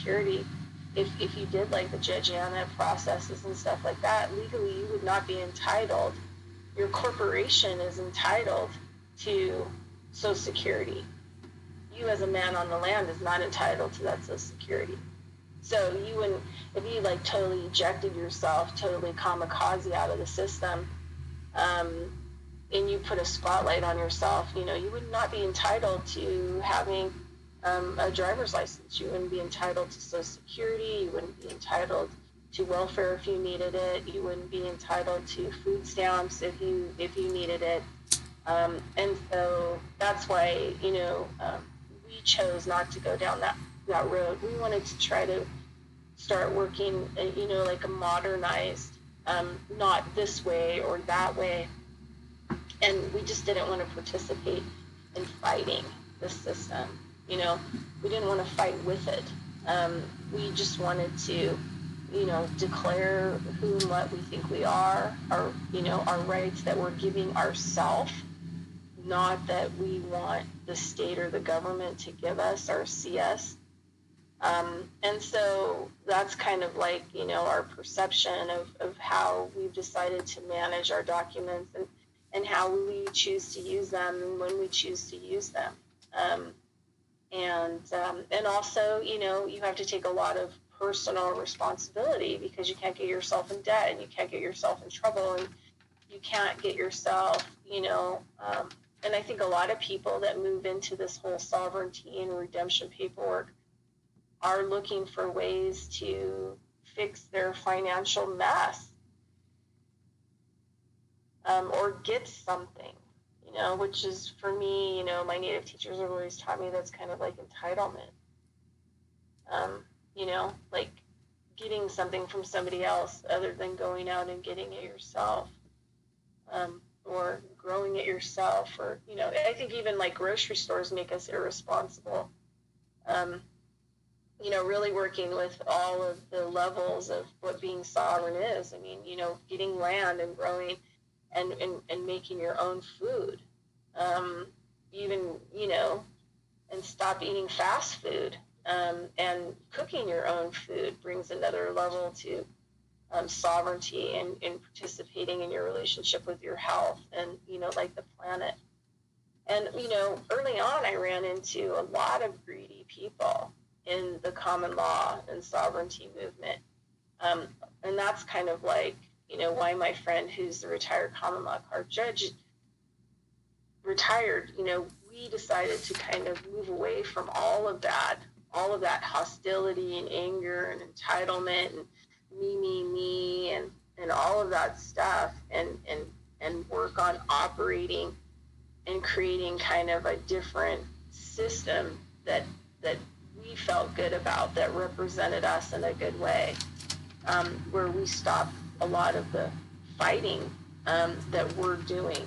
Security, if you did like the Judgeana processes and stuff like that, legally you would not be entitled. Your corporation is entitled to Social Security. You as a man on the land is not entitled to that Social Security. So you wouldn't, if you like totally ejected yourself, totally kamikaze out of the system, and you put a spotlight on yourself, you know, you would not be entitled to having a driver's license. You wouldn't be entitled to Social Security. You wouldn't be entitled to welfare if you needed it. You wouldn't be entitled to food stamps if you needed it. And so that's why, you know, we chose not to go down that road. We wanted to try to start working, you know, like a modernized, not this way or that way. And we just didn't want to participate in fighting the system. You know, we didn't want to fight with it. We just wanted to, you know, declare who and what we think we are, our, you know, our rights that we're giving ourselves, not that we want the state or the government to give us or see us. And so that's kind of like, you know, our perception of how we've decided to manage our documents and how we choose to use them and when we choose to use them. And also, you know, you have to take a lot of personal responsibility because you can't get yourself in debt and you can't get yourself in trouble and you can't get yourself, you know, and I think a lot of people that move into this whole sovereignty and redemption paperwork are looking for ways to fix their financial mess, or get something, you know, which is, for me, you know, my Native teachers have always taught me that's kind of like entitlement. You know, like getting something from somebody else other than going out and getting it yourself, or growing it yourself, or, you know, I think even like grocery stores make us irresponsible. You know, really working with all of the levels of what being sovereign is. I mean, you know, getting land and growing and making your own food. Even, you know, and stop eating fast food. And cooking your own food brings another level to sovereignty and participating in your relationship with your health and, you know, like the planet. And, you know, early on I ran into a lot of greedy people in the common law and sovereignty movement. And that's kind of like, you know, why my friend who's the retired common law court judge retired, you know, we decided to kind of move away from all of that hostility and anger and entitlement and me, and all of that stuff, and work on operating and creating kind of a different system that we felt good about, that represented us in a good way, where we stopped a lot of the fighting that we're doing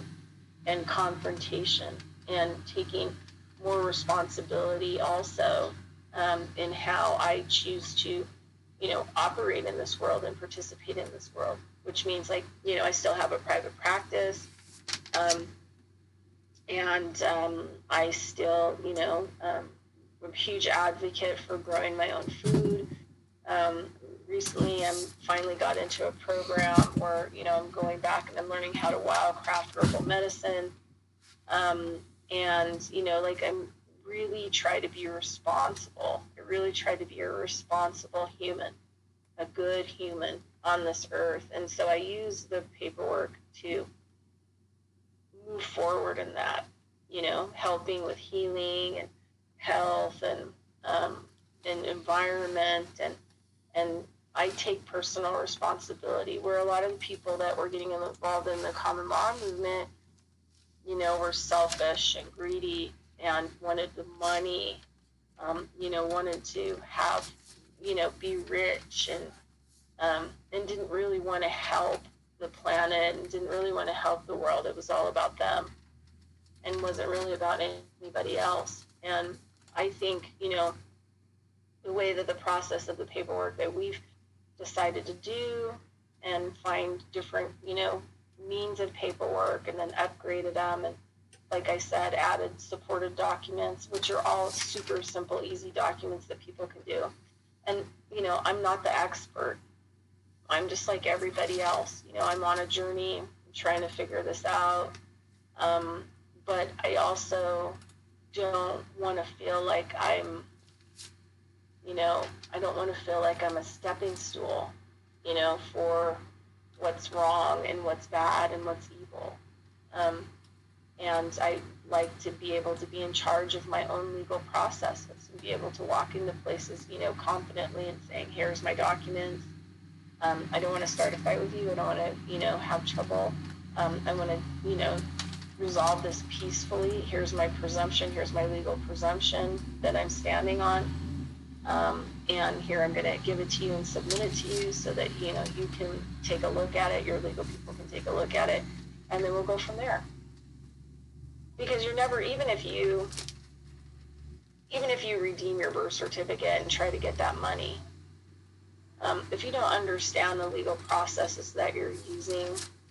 and confrontation, and taking more responsibility also in how I choose to, you know, operate in this world and participate in this world, which means, like, you know, I still have a private practice, and I still, you know, I'm a huge advocate for growing my own food. Recently, I'm finally got into a program where, you know, I'm going back and I'm learning how to wildcraft herbal medicine. And, you know, like, I'm really try to be responsible. I really try to be a responsible human, a good human on this earth. And so I use the paperwork to move forward in that, you know, helping with healing and health and environment, and I take personal responsibility, where a lot of the people that were getting involved in the common law movement, you know, were selfish and greedy and wanted the money, you know, wanted to have, you know, be rich, and didn't really want to help the planet and didn't really want to help the world. It was all about them and wasn't really about anybody else. And I think, you know, the way that the process of the paperwork that we've decided to do and find different, you know, means of paperwork, and then upgraded them, and, like I said, added supported documents, which are all super simple, easy documents that people can do. And I'm not the expert. I'm just like everybody else. I'm on a journey. I'm trying to figure this out. But I also don't want to feel like I don't want to feel like I'm a stepping stool, for what's wrong and what's bad and what's evil. And I like to be able to be in charge of my own legal processes and be able to walk into places, confidently and saying, here's my documents. I don't want to start a fight with you. I don't want to, have trouble. I want to, resolve this peacefully. Here's my presumption. Here's my legal presumption that I'm standing on. And here I'm going to give it to you and submit it to you so that, you can take a look at it. Your legal people can take a look at it. And then we'll go from there. Because you're never, even if you redeem your birth certificate and try to get that money, if you don't understand the legal processes that you're using,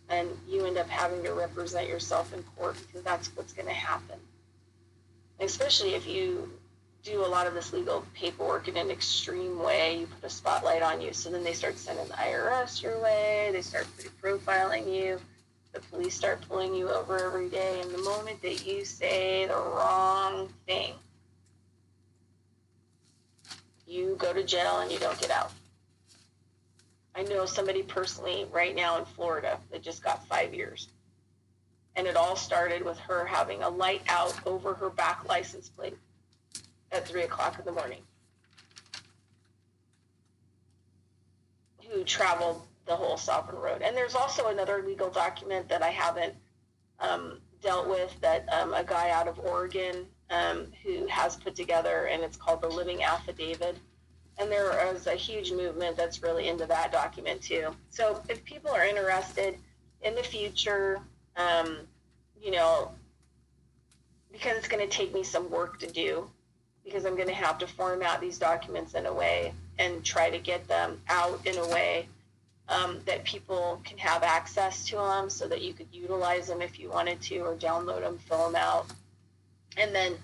and you end up having to represent yourself in court, because that's what's going to happen. Especially if you do a lot of this legal paperwork in an extreme way, you put a spotlight on you, so then they start sending the IRS your way, they start profiling you, the police start pulling you over every day, and the moment that you say the wrong thing, you go to jail and you don't get out. I know somebody personally right now in Florida that just got 5 years. And it all started with her having a light out over her back license plate at 3 o'clock in the morning. Who traveled the whole Sovereign Road. And there's also another legal document that I haven't dealt with that a guy out of Oregon who has put together, and it's called the Living Affidavit. And there is a huge movement that's really into that document too. So if people are interested in the future, because it's going to take me some work to do, because I'm going to have to format these documents in a way and try to get them out in a way that people can have access to them so that you could utilize them if you wanted to, or download them, fill them out. And then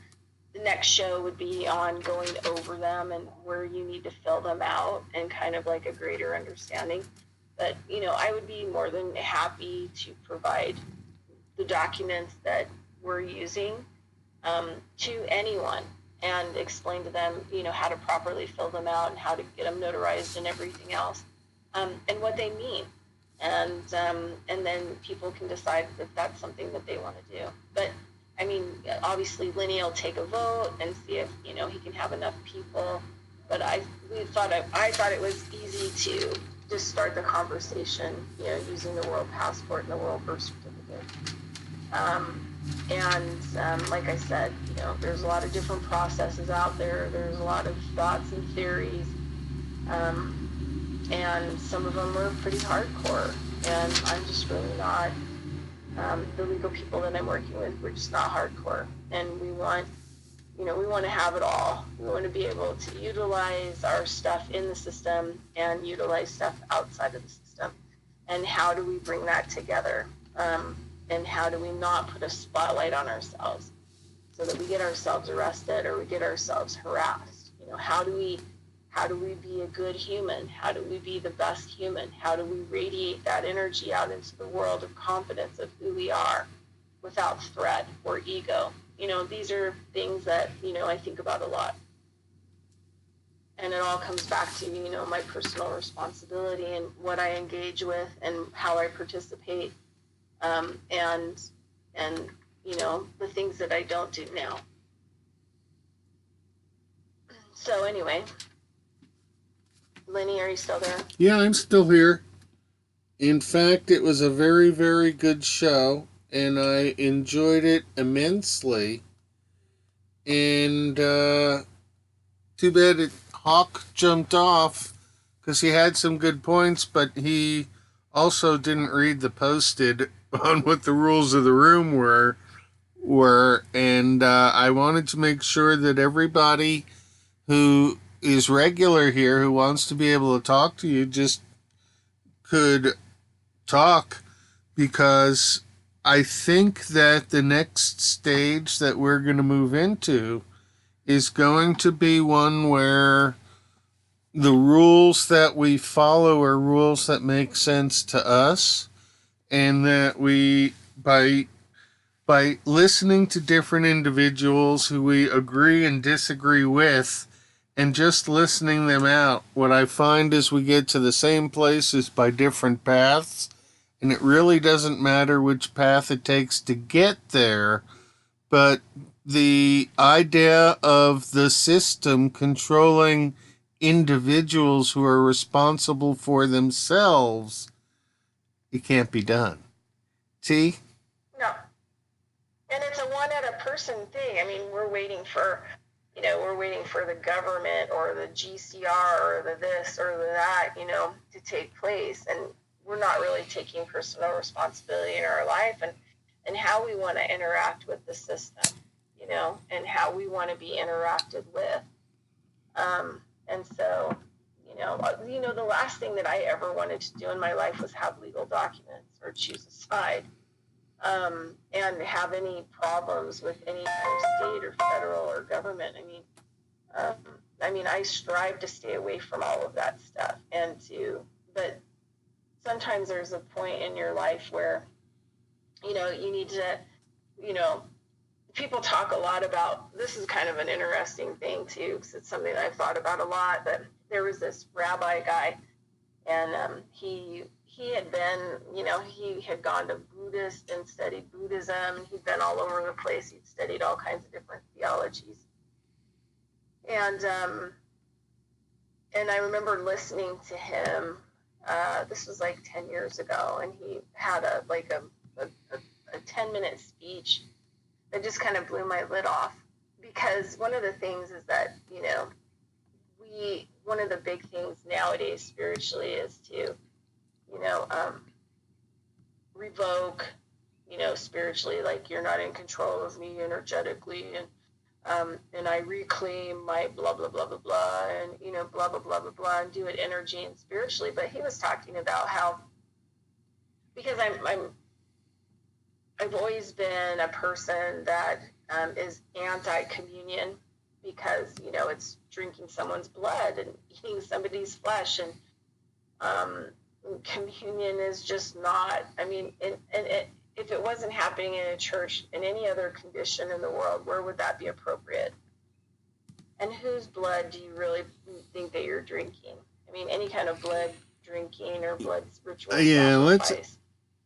the next show would be on going over them and where you need to fill them out and kind of like a greater understanding. But, I would be more than happy to provide the documents that we're using to anyone and explain to them, how to properly fill them out and how to get them notarized and everything else, and what they mean. And then people can decide if that's something that they want to do. But I mean, obviously, Lenny will take a vote and see if, he can have enough people. But I thought it was easy to just start the conversation, using the World Passport and the World Birth Certificate. Like I said, there's a lot of different processes out there. There's a lot of thoughts and theories. And some of them are pretty hardcore. And I'm just really not. The legal people that I'm working with, we're just not hardcore, and we want to have it all. We want to be able to utilize our stuff in the system and utilize stuff outside of the system. And how do we bring that together? And how do we not put a spotlight on ourselves so that we get ourselves arrested or we get ourselves harassed? How do we be a good human? How do we be the best human? How do we radiate that energy out into the world of confidence of who we are without threat or ego? These are things that, I think about a lot. And it all comes back to, my personal responsibility and what I engage with and how I participate, and the things that I don't do now. So anyway, Lenny, are you still there? Yeah, I'm still here. In fact, it was a very, very good show, and I enjoyed it immensely. And too bad Hawk jumped off, because he had some good points, but he also didn't read the posted on what the rules of the room were. And I wanted to make sure that everybody who is regular here, who wants to be able to talk to you, just could talk, because I think that the next stage that we're going to move into is going to be one where the rules that we follow are rules that make sense to us, and that we, by listening to different individuals who we agree and disagree with and just listening them out, what I find is we get to the same places by different paths, and it really doesn't matter which path it takes to get there, but the idea of the system controlling individuals who are responsible for themselves, it can't be done. T? No. And it's a one at a person thing. I mean, we're waiting for the government or the GCR or the this or the that, to take place. And we're not really taking personal responsibility in our life and how we want to interact with the system, and how we want to be interacted with. And so, the last thing that I ever wanted to do in my life was have legal documents or choose a side. And have any problems with any kind of state or federal or government. I mean, I strive to stay away from all of that stuff, but sometimes there's a point in your life where, you need to, people talk a lot about, this is kind of an interesting thing too, because it's something I've thought about a lot, but there was this rabbi guy, and he had been, he had gone to Buddhist and studied Buddhism, and he'd been all over the place. He'd studied all kinds of different theologies. And I remember listening to him, this was like 10 years ago, and he had a 10-minute speech that just kind of blew my lid off. Because one of the things is that, one of the big things nowadays spiritually is to, revoke, spiritually, like, you're not in control of me energetically, and I reclaim my blah, blah, blah, blah, blah, and, blah, blah, blah, blah, blah, and do it energy and spiritually. But he was talking about how, because I've always been a person that is anti-communion, because, it's drinking someone's blood and eating somebody's flesh, and communion is just not, if it wasn't happening in a church, in any other condition in the world, where would that be appropriate? And whose blood do you really think that you're drinking? Any kind of blood drinking or blood ritual sacrifice.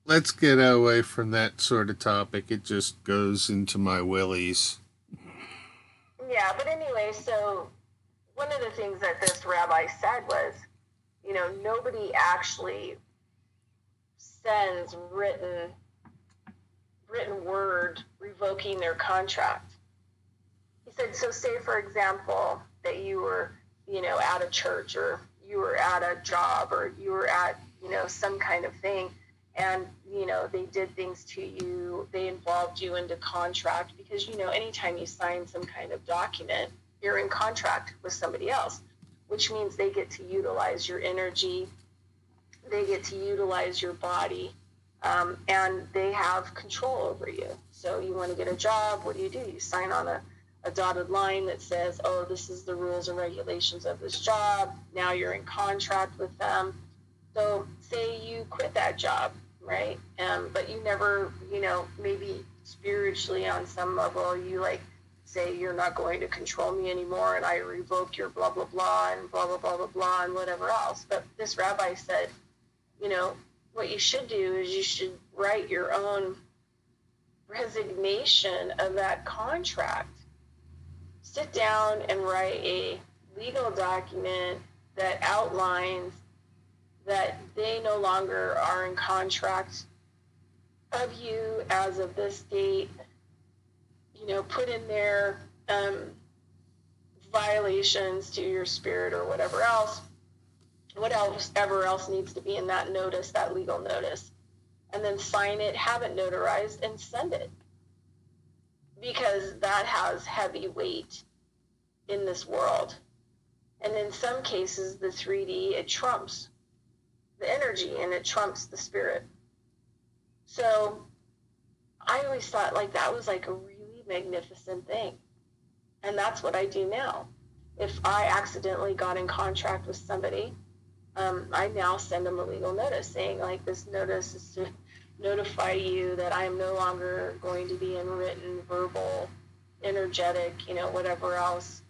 Let's get away from that sort of topic. It just goes into my willies. Yeah, but anyway, so one of the things that this rabbi said was, nobody actually sends written word revoking their contract. He said, so say, for example, that you were, at a church, or you were at a job, or you were at, some kind of thing, and, they did things to you, they involved you into contract, because, anytime you sign some kind of document, you're in contract with somebody else, which means they get to utilize your energy, they get to utilize your body, and they have control over you. So you want to get a job, what do? You sign on a dotted line that says, oh, this is the rules and regulations of this job. Now you're in contract with them. So say you quit that job, right? But you never, maybe spiritually on some level, you say, you're not going to control me anymore, and I revoke your blah, blah, blah, and blah, blah, blah, blah, blah, and whatever else. But this rabbi said, what you should do is you should write your own resignation of that contract. Sit down and write a legal document that outlines that they no longer are in contract of you as of this date. Put in there violations to your spirit or whatever else needs to be in that notice, that legal notice, and then sign it, have it notarized, and send it, because that has heavy weight in this world. And in some cases, the 3D, it trumps the energy, and it trumps the spirit. So I always thought that was a really magnificent thing, and that's what I do now. if I accidentally got in contract with somebody, I now send them a legal notice saying, like, this notice is to notify you that I am no longer going to be in written, verbal, energetic, whatever else,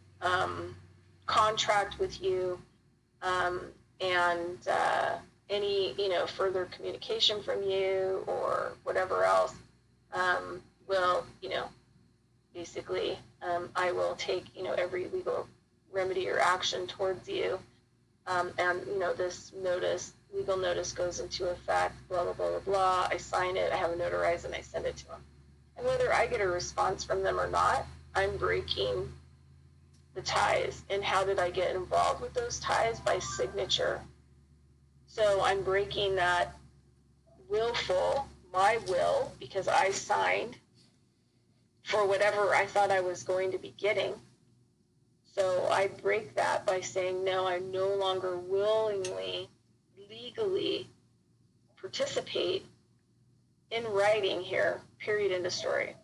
contract with you, and any, further communication from you or whatever else will, basically, I will take, every legal remedy or action towards you. And, this legal notice goes into effect, blah, blah, blah, blah, blah. I sign it, I have it notarized, and I send it to them. And whether I get a response from them or not, I'm breaking the ties. And how did I get involved with those ties? By signature. So I'm breaking that my will, because I signed for whatever I thought I was going to be getting. So I break that by saying, no, I no longer willingly, legally participate in writing here, period, end of story.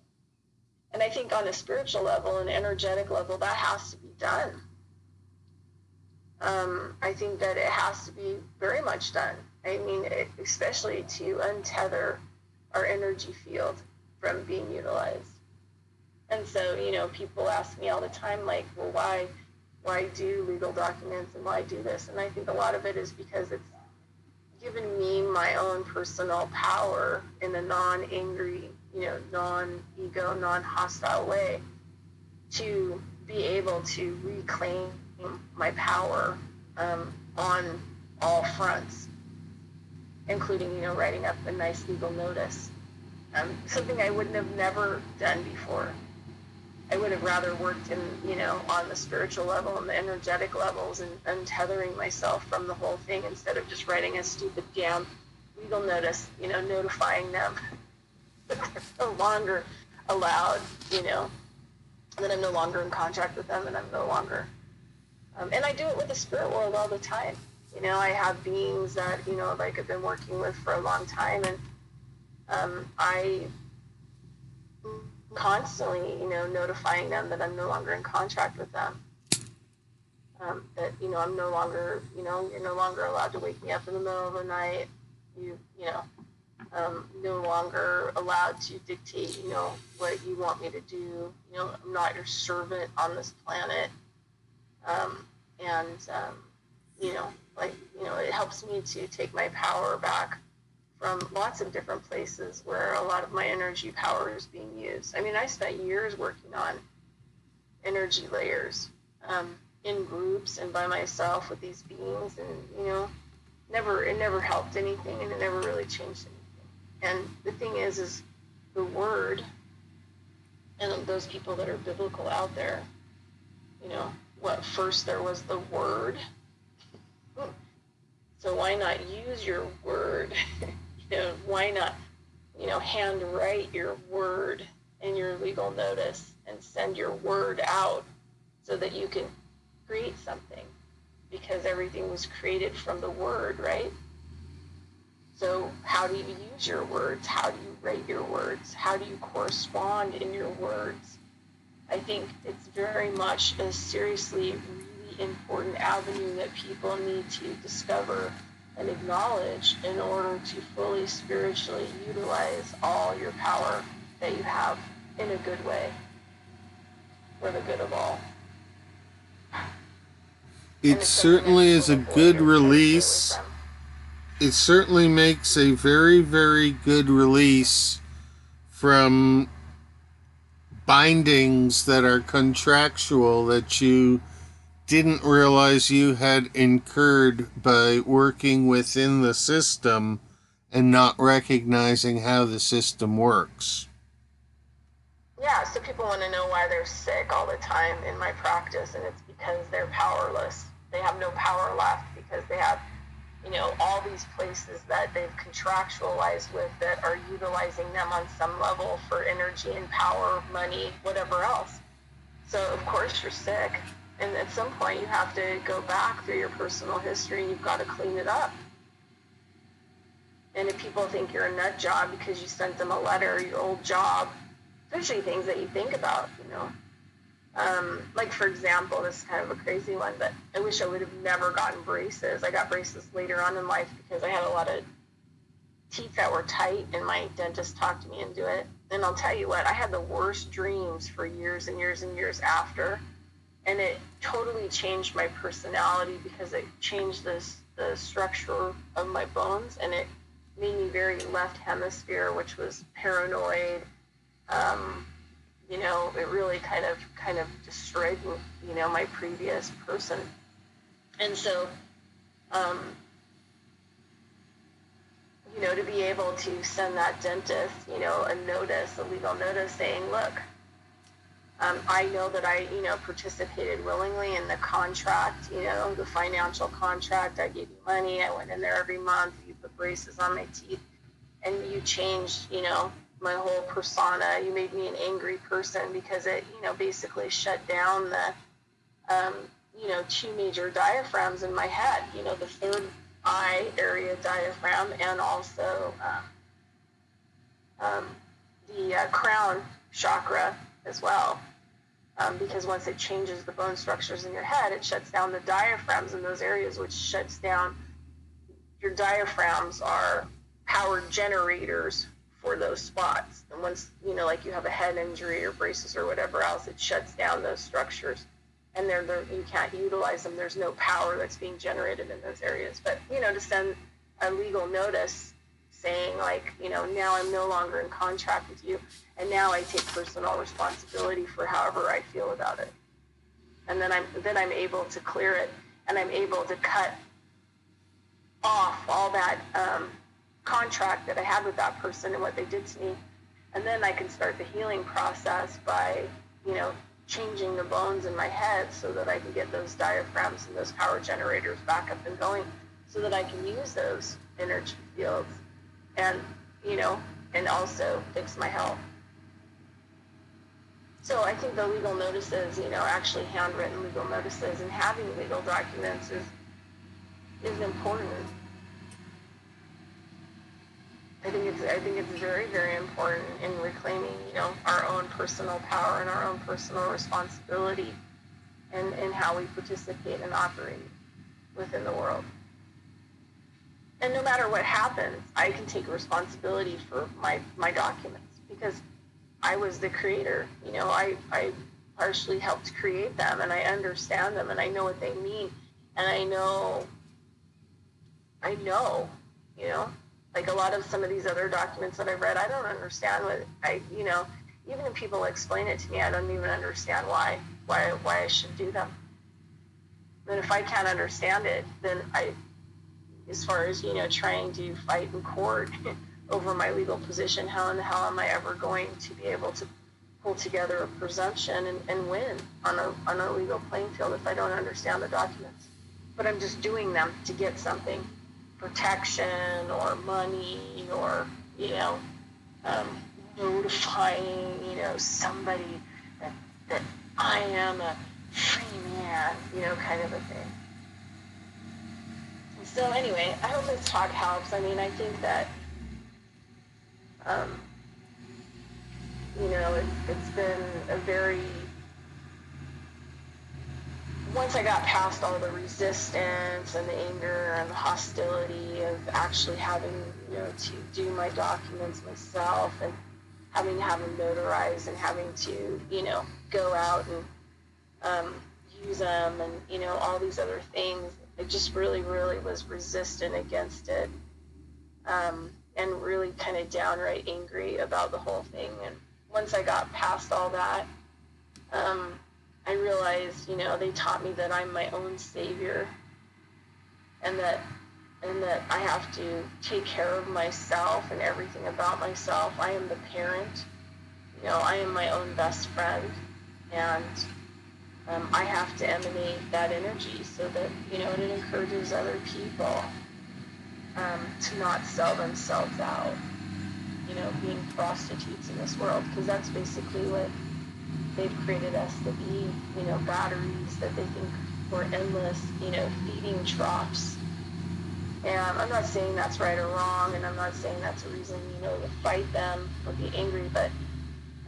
And I think on a spiritual level, an energetic level, that has to be done. I think that it has to be very much done. I mean, especially to untether our energy field from being utilized. And so, people ask me all the time, like, well, why do legal documents and why do this? And I think a lot of it is because it's given me my own personal power in a non-angry, non-ego, non-hostile way to be able to reclaim my power on all fronts, including, writing up a nice legal notice. Something I wouldn't have never done before. I would have rather worked in, on the spiritual level and the energetic levels and untethering myself from the whole thing instead of just writing a stupid damn legal notice, notifying them that they're no longer allowed, that I'm no longer in contract with them and I'm no longer. And I do it with the spirit world all the time. I have beings that, like I've been working with for a long time, and I constantly, notifying them that I'm no longer in contract with them. That, I'm no longer, you're no longer allowed to wake me up in the middle of the night. No longer allowed to dictate, what you want me to do. I'm not your servant on this planet. It helps me to take my power back from lots of different places where a lot of my energy power is being used. I mean, I spent years working on energy layers in groups and by myself with these beings, and it never helped anything, and it never really changed anything. And the thing is the word, and those people that are biblical out there, first there was the word. So why not use your word? Why not, handwrite your word in your legal notice and send your word out so that you can create something, because everything was created from the word, right? So how do you use your words? How do you write your words? How do you correspond in your words? I think it's very much a seriously, really important avenue that people need to discover and acknowledge in order to fully spiritually utilize all your power that you have in a good way for the good of all. It certainly is a good release. It certainly makes a very, very good release from bindings that are contractual that you didn't realize you had incurred by working within the system and not recognizing how the system works. Yeah, so people want to know why they're sick all the time in my practice, and it's because they're powerless. They have no power left because they have, all these places that they've contractualized with that are utilizing them on some level for energy and power, money, whatever else. So, of course, you're sick. And at some point, you have to go back through your personal history and you've got to clean it up. And if people think you're a nut job because you sent them a letter, your old job, especially things that you think about, Like, for example, this is kind of a crazy one, but I wish I would have never gotten braces. I got braces later on in life because I had a lot of teeth that were tight, and my dentist talked me into it. And I'll tell you what, I had the worst dreams for years and years and years after, and it totally changed my personality because it changed the structure of my bones, and it made me very left hemisphere, which was paranoid. You know, it really kind of destroyed, you know, my previous person. And so, you know, to be able to send that dentist, you know, a legal notice saying, look, I know that I, you know, participated willingly in the contract, you know, the financial contract. I gave you money. I went in there every month. You put braces on my teeth, and you changed, you know, my whole persona. You made me an angry person because it, you know, basically shut down the, you know, two major diaphragms in my head. You know, the third eye area diaphragm, and also the crown chakra as well. Because once it changes the bone structures in your head, it shuts down the diaphragms in those areas, which shuts down, your diaphragms are power generators for those spots. And once, you know, like you have a head injury or braces or whatever else, it shuts down those structures, and you can't utilize them. There's no power that's being generated in those areas. But, you know, to send a legal notice saying, like, you know, now I'm no longer in contract with you, and now I take personal responsibility for however I feel about it. And then I'm able to clear it, and I'm able to cut off all that contract that I had with that person and what they did to me. And then I can start the healing process by, you know, changing the bones in my head so that I can get those diaphragms and those power generators back up and going, so that I can use those energy fields and, you know, and also fix my health. So I think the legal notices, you know, actually handwritten legal notices and having legal documents is important. I think it's very, very important in reclaiming, you know, our own personal power and our own personal responsibility and how we participate and operate within the world. And no matter what happens, I can take responsibility for my documents because I was the creator. You know, I partially helped create them, and I understand them, and I know what they mean, and I know, you know, like a lot of some of these other documents that I've read, I don't understand you know, even if people explain it to me, I don't even understand why I should do them. And if I can't understand it, then as far as, you know, trying to fight in court over my legal position, how in the hell am I ever going to be able to pull together a presumption and win on a legal playing field if I don't understand the documents? But I'm just doing them to get something, protection or money or, you know, notifying, you know, somebody that I am a free man, you know, kind of a thing. So anyway, I hope this talk helps. I mean, I think that, you know, it's been a very, once I got past all the resistance and the anger and the hostility of actually having, you know, to do my documents myself and having to have them notarized and having to, you know, go out and use them and, you know, all these other things, I just really, really was resistant against it, and really kind of downright angry about the whole thing. And once I got past all that, I realized, you know, they taught me that I'm my own savior, and that I have to take care of myself and everything about myself. I am the parent, you know, I am my own best friend, and I have to emanate that energy so that, you know, it encourages other people to not sell themselves out, you know, being prostitutes in this world, because that's basically what they've created us to be, you know, batteries that they think we're endless, you know, feeding troughs. And I'm not saying that's right or wrong, and I'm not saying that's a reason, you know, to fight them or be angry, but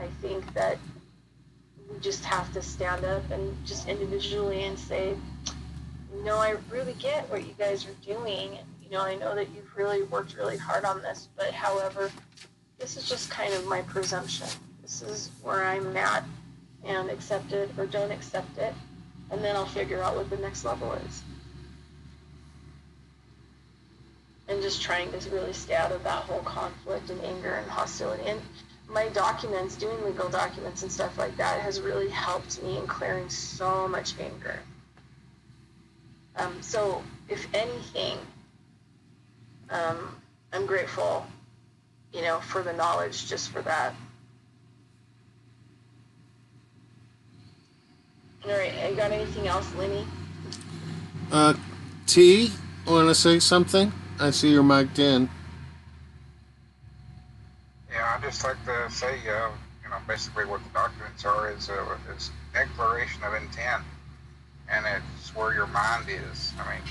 I think that we just have to stand up and just individually and say, I really get what you guys are doing. I know that you've really worked really hard on this, but however, this is just kind of my presumption. This is where I'm at, and accept it or don't accept it, and then I'll figure out what the next level is. And just trying to really stay out of that whole conflict and anger and hostility. And my documents, doing legal documents and stuff like that, has really helped me in clearing so much anger. So if anything, I'm grateful, for the knowledge, just for that. All right, you got anything else, Lenny? T, want to say something? I see you're mic'd in. Yeah, I'd just like to say, basically what the documents are is declaration of intent, and it's where your mind is. I mean,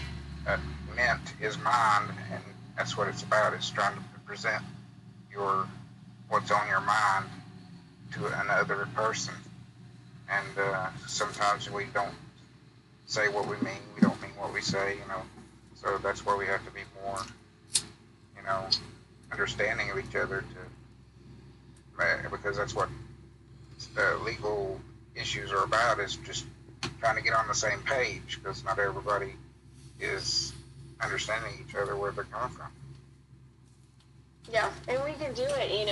that ment is mind, and that's what it's about. It's trying to present what's on your mind to another person. And sometimes we don't say what we mean. We don't mean what we say, So that's where we have to be more, understanding of each other because that's what legal issues are about, is just trying to get on the same page, because not everybody is understanding each other where they're coming from. Yeah, and we can do it,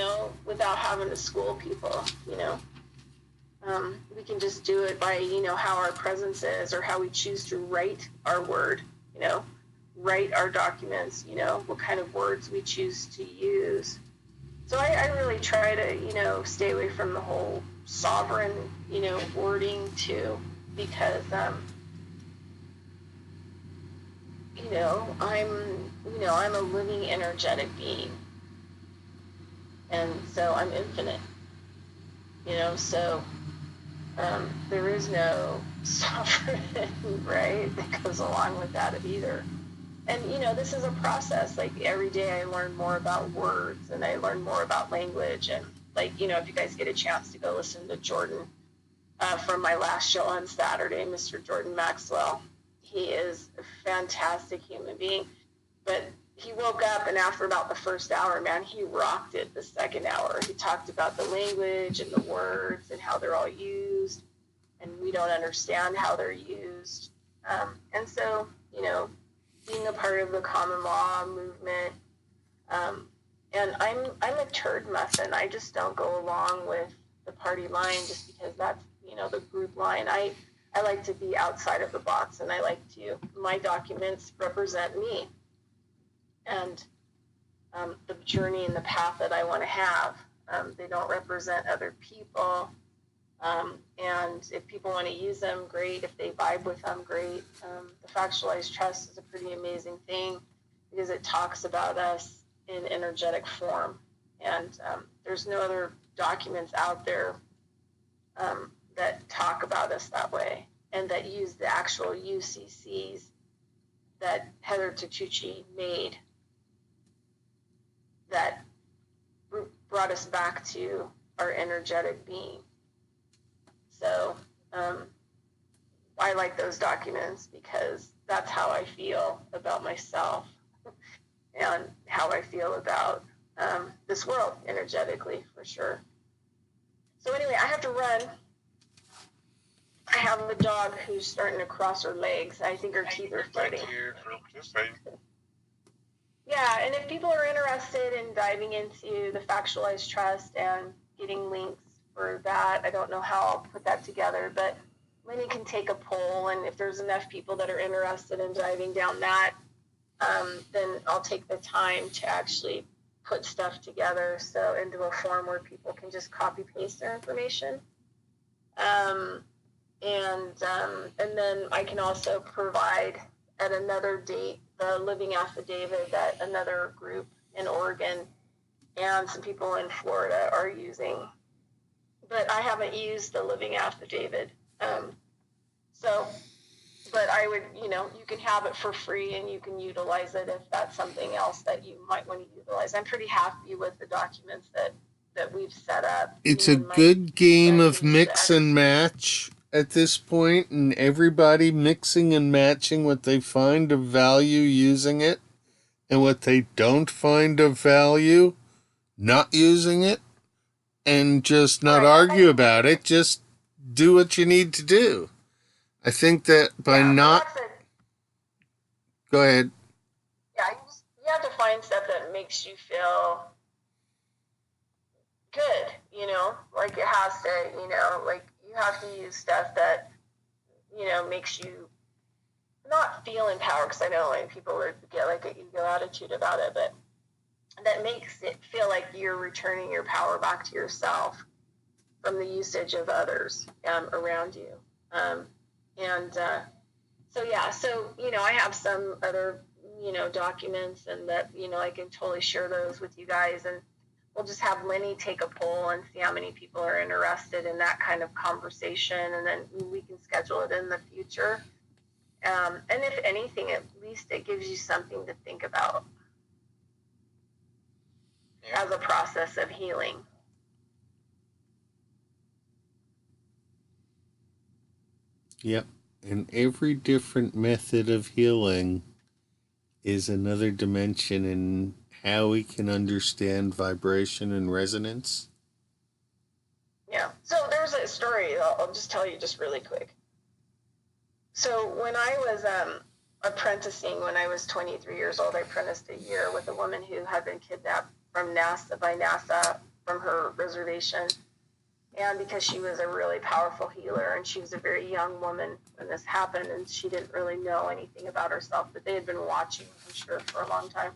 without having to school people, we can just do it by, how our presence is, or how we choose to write our word, write our documents, what kind of words we choose to use. So I really try to, stay away from the whole sovereign, wording too, because, I'm a living energetic being. And so I'm infinite, so there is no sovereign right that goes along with that either. And, this is a process. Like, every day I learn more about words, and I learn more about language. And, if you guys get a chance to go listen to Jordan from my last show on Saturday, Mr. Jordan Maxwell, he is a fantastic human being. But he woke up, and after about the first hour, man, he rocked it the second hour. He talked about the language and the words and how they're all used, and we don't understand how they're used. And so, being a part of the common law movement, and I'm a turd muffin. I just don't go along with the party line just because that's, the group line. I like to be outside of the box, and my documents represent me and the journey and the path that I want to have. They don't represent other people. And if people want to use them, great. If they vibe with them, great. The factualized trust is a pretty amazing thing because it talks about us in energetic form. And there's no other documents out there that talk about us that way and that use the actual UCCs that Heather Tachuchi made that brought us back to our energetic being. So I like those documents because that's how I feel about myself and how I feel about this world energetically, for sure. So anyway, I have to run. I have a dog who's starting to cross her legs. I think her teeth are fighting. Thank you for participating. Yeah, and if people are interested in diving into the factualized trust and getting links for that, I don't know how I'll put that together, but Lenny can take a poll, and if there's enough people that are interested in diving down that, then I'll take the time to actually put stuff together so into a form where people can just copy paste their information. And then I can also provide at another date the living affidavit that another group in Oregon and some people in Florida are using. But I haven't used the living affidavit. But I would, you can have it for free and you can utilize it if that's something else that you might want to utilize. I'm pretty happy with the documents that that we've set up. It's Me a and Mike good game that of use the mix and match at this point, and everybody mixing and matching what they find of value using it, and what they don't find of value not using it, and just not right. argue about it. Just do what you need to do. I think that by Yeah, not. that's it. Go ahead. Yeah, you have to find stuff that makes you feel good, you know, like it has to, you know, like you have to use stuff that, you know, makes you not feel empowered, because I know like people would get like an ego attitude about it, but that makes it feel like you're returning your power back to yourself from the usage of others around you. So yeah, so, you know, I have some other, you know, documents, and that, you know, I can totally share those with you guys, and we'll just have Lenny take a poll and see how many people are interested in that kind of conversation, and then we can schedule it in the future. And if anything, at least it gives you something to think about as a process of healing. Yep. And every different method of healing is another dimension in how we can understand vibration and resonance. Yeah. So there's a story I'll just tell you just really quick. So when I was apprenticing, when I was 23 years old, I apprenticed a year with a woman who had been kidnapped by NASA from her reservation. And because she was a really powerful healer, and she was a very young woman when this happened, and she didn't really know anything about herself, but they had been watching, I'm sure, for a long time.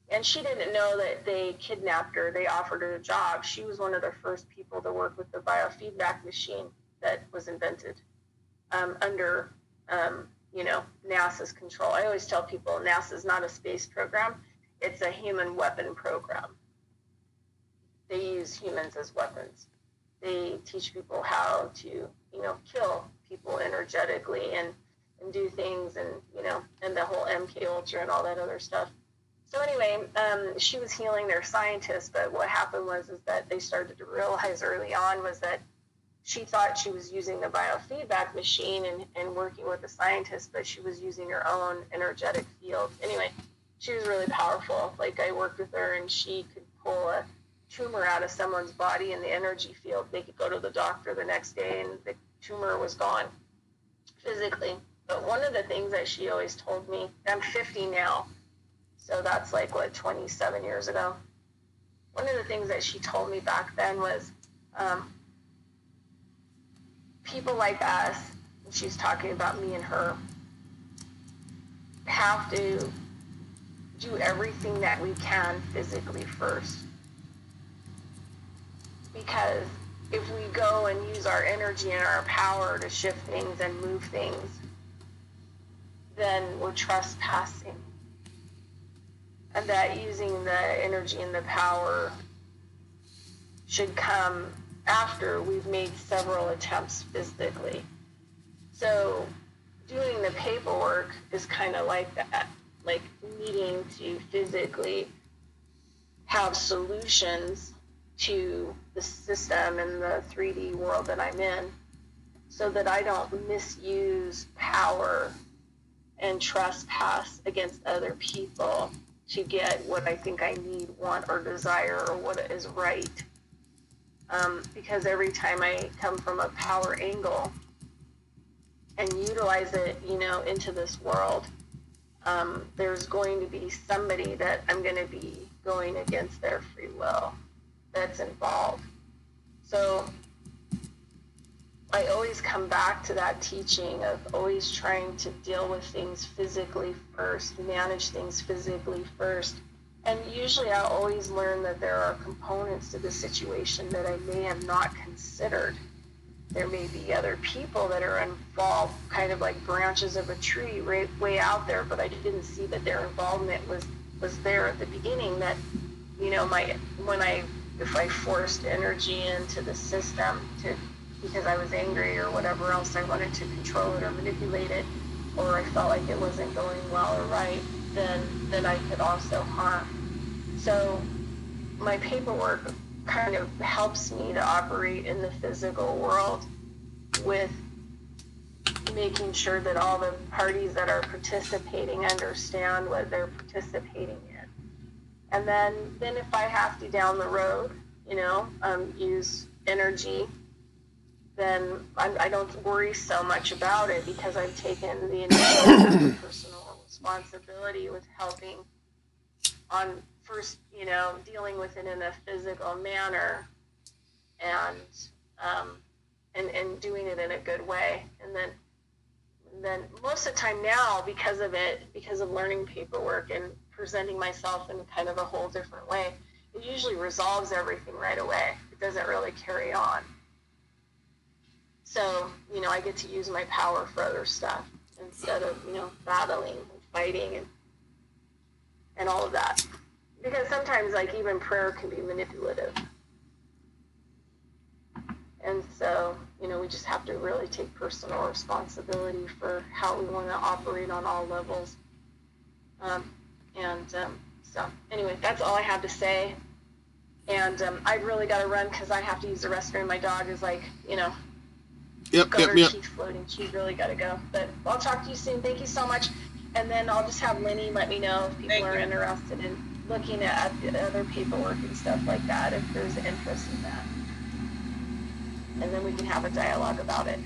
And she didn't know that they kidnapped her. They offered her a job. She was one of the first people to work with the biofeedback machine that was invented under, you know, NASA's control. I always tell people NASA's not a space program. It's a human weapon program. They use humans as weapons. They teach people how to, you know, kill people energetically and do things, and, you know, and the whole MK Ultra and all that other stuff. So anyway, she was healing their scientists, but what happened was is that they started to realize early on was that she thought she was using the biofeedback machine and working with the scientists, but she was using her own energetic field. Anyway, she was really powerful. Like, I worked with her, and she could pull a tumor out of someone's body in the energy field. They could go to the doctor the next day, and the tumor was gone physically. But one of the things that she always told me, I'm 50 now, so that's like, what, 27 years ago. One of the things that she told me back then was, people like us, and she's talking about me and her, have to do everything that we can physically first. Because if we go and use our energy and our power to shift things and move things, then we're trespassing. And that using the energy and the power should come after we've made several attempts physically. So doing the paperwork is kind of like that, like needing to physically have solutions to the system and the 3D world that I'm in, so that I don't misuse power and trespass against other people to get what I think I need, want, or desire, or what is right. Because every time I come from a power angle and utilize it, you know, into this world, there's going to be somebody that I'm going to be going against their free will that's involved. So I always come back to that teaching of always trying to deal with things physically first, manage things physically first. And usually I'll always learn that there are components to the situation that I may have not considered. There may be other people that are involved, kind of like branches of a tree right way out there, but I didn't see that their involvement was there at the beginning. That, you know, if I forced energy into the system because I was angry or whatever else, I wanted to control it or manipulate it, or I felt like it wasn't going well or right, then I could also harm. So my paperwork kind of helps me to operate in the physical world with making sure that all the parties that are participating understand what they're participating in. And then if I have to down the road, use energy, then I don't worry so much about it, because I've taken the initial personal responsibility with helping on first, dealing with it in a physical manner, and doing it in a good way. And then most of the time now, because of learning paperwork and presenting myself in kind of a whole different way, it usually resolves everything right away. It doesn't really carry on. So, I get to use my power for other stuff instead of, battling and fighting and all of that. Because sometimes, like, even prayer can be manipulative. And so, we just have to really take personal responsibility for how we want to operate on all levels. So anyway, that's all I have to say. And I've really got to run because I have to use the restroom. My dog is like, got her teeth floating. She's really got to go. But I'll talk to you soon. Thank you so much. And then I'll just have Lenny let me know if people are interested in looking at other paperwork and stuff like that, if there's interest in that. And then we can have a dialogue about it.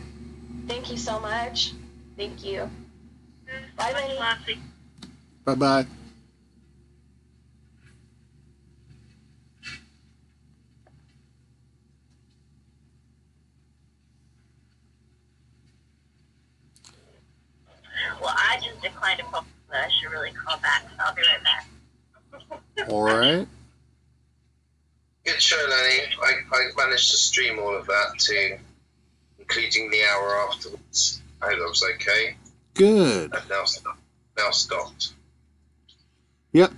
Thank you so much. Thank you. Bye, Lenny. Bye-bye. Well, I just declined a phone call. I should really call back, so I'll be right back. All right. Good show, Lenny. I managed to stream all of that too, including the hour afterwards. I hope that was okay. Good. And now stopped. Yep.